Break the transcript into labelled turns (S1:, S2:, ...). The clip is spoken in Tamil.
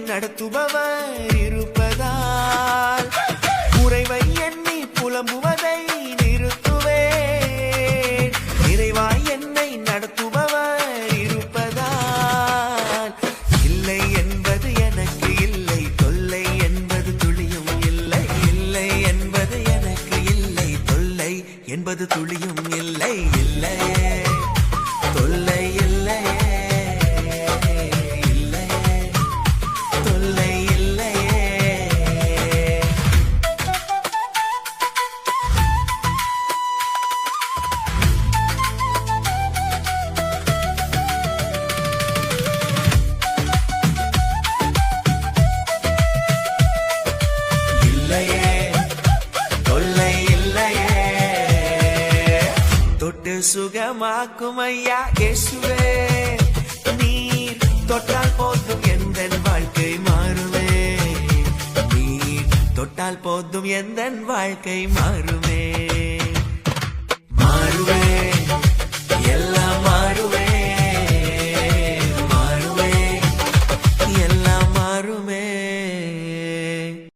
S1: நடத்துபவர் இருப்பதால் குறைவை எண்ணி புலம்புவதை நிறுத்துவேன். நிறைவாய் என்னை நடத்துபவர் இருப்பதால் இல்லை என்பது எனக்கு இல்லை, தொல்லை என்பது துளியும் இல்லை. இல்லை என்பது எனக்கு இல்லை, தொல்லை என்பது துளியும் இல்லை. இல்லையே தொல்லை இல்லையே, இல்லையே தொல்லை இல்லையே. இல்லையே தொல்லை இல்லையே. தொட்டு சுகமாக்கும் ஐயா இயேசுவே, நீர் தொட்டால் போதும் எந்தன் வாழ்க்கை மாறுமே. நீர் தொட்டால் போதும் எந்தன் வாழ்க்கை மாறுமே, மாறுவே